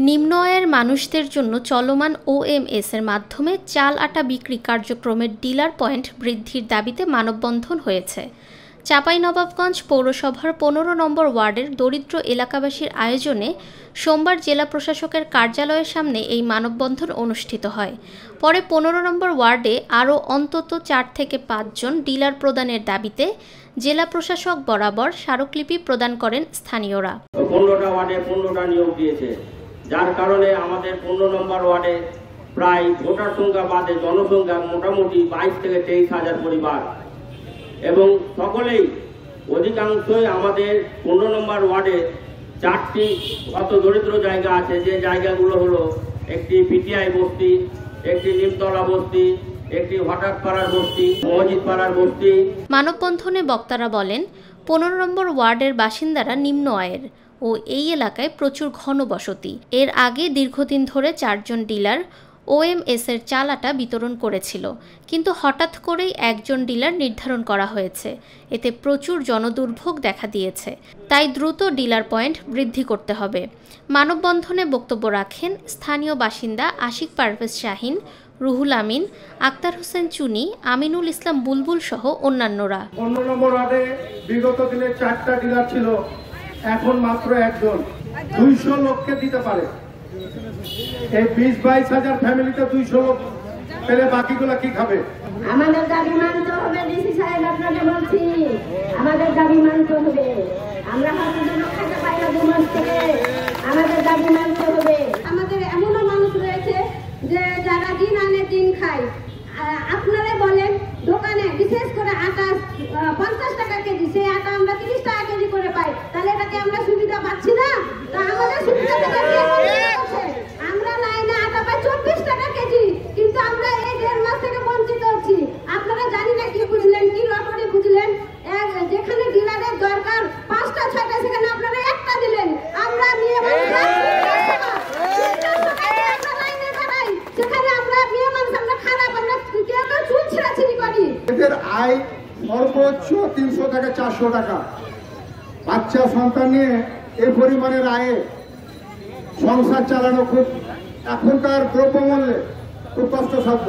নিম্ন আয়ের মানুষদের জন্য চলমান ওএমএস এর মাধ্যমে চাল আটা বিক্রি কার্যক্রমের ডিলার পয়েন্ট বৃদ্ধির দাবিতে মানববন্ধন হয়েছে। চাঁপাইনবাবগঞ্জ পৌরসভার ১৫ নম্বর ওয়ার্ডের দরিদ্র এলাকাবাসীর আয়োজনে সোমবার জেলা প্রশাসকের কার্যালয়ের সামনে এই মানববন্ধন অনুষ্ঠিত হয়। পরে ১৫ নম্বর ওয়ার্ডে আরও অন্তত ৪ থেকে ৫ জন ডিলার প্রদানের দাবিতে জেলা প্রশাসক বরাবর স্মারকলিপি প্রদান করেন স্থানীয়রা। ১৫টা ওয়ার্ডে ১৫টা নিয়োগ দিয়েছে, যার কারণে আমাদের ১৫ নম্বর ওয়ার্ডে প্রায় ভোটার সংখ্যা বাদে জনসংখ্যা মোটামুটি ২২ থেকে ২৩ হাজার পরিবার, এবং সকলেই অধিকাংশই আমাদের ১৫ নম্বর ওয়ার্ডে ৪টি অত দরিদ্র জায়গা আছে, যে জায়গাগুলো হলো একটি পিটিআই বস্তি, একটি নিমতলা বস্তি, একটি হঠাৎপাড়ার বস্তি, মসজিদ পাড়ার বস্তি। মানববন্ধনে বক্তারা বলেন, ১৫ নম্বর ওয়ার্ডের বাসিন্দারা নিম্ন আয়ের ও এই এলাকায় প্রচুর ঘনবসতি। এর আগে দীর্ঘদিন ধরে ৪ জন ডিলার ওএমএস এর চাল আটা বিতরণ করেছিল, কিন্তু হঠাৎ করেই একজন ডিলার নির্ধারণ করা হয়েছে। এতে প্রচুর জনদুর্ভোগ দেখা দিয়েছে, তাই দ্রুত ডিলার পয়েন্ট বৃদ্ধি করতে হবে। মানববন্ধনে বক্তব্য রাখেন স্থানীয় বাসিন্দা আশিক পারভেজ শাহিন, রুহুল আমিন, আক্তার হোসেন চুনি, আমিনুল ইসলাম বুলবুল সহ অন্যান্যরা। ১৫ নম্বর ওয়ার্ডে বিগত দিনে ৪টা ডিলার ছিল, এখন মাত্র একজন, ২০০ লোককে দিতে পারে। এই ২০-২২ হাজার ফ্যামিলিতে ২০০ লোক পেলে বাকিগুলো কি খাবে? আমাদের দাবি মানতে হবে, ডিসি সাহেব আপনাকে বলছি, আমাদের দাবি মানতে হবে। আমরা হয়তো খেতে পাই না ২ মাস থেকে, আমাদের দাবি মানতে হবে। আমাদের এমনও মানুষ রয়েছে যে যারা দিন আনে দিন খায়। আপনারা বলেন দোকানে বিশেষ করে আটা ৫০ টাকা কেজি, সেই আটা আমরা ৩০ টাকা কেজি করে পাই, তাহলে এটাকে আমরা সুবিধা পাচ্ছি না? তা আমাদের সুবিধা আমরা লাইনে আটা পাই ২৪ টাকা কেজি, কিন্তু আমরা এই ১.৫ মাস থেকে বঞ্চিত হচ্ছি। আপনারা জানি না কি বুঝলেন, কি লটারি বুঝলেন, যেখানে ডিলারের দরকার ৫টা ৬টা, সেখানে আপনারা একটা দিলেন। আমরা নিয়ে এদের আয় সর্বোচ্চ ৩০০ থেকে ৪০০ টাকা। বাচ্চা সন্তান নিয়ে এই পরিমাণের আয়ে সংসার চালানো খুব এখনকার দ্রব্যমূল্যে খুব কষ্টসাধ্য।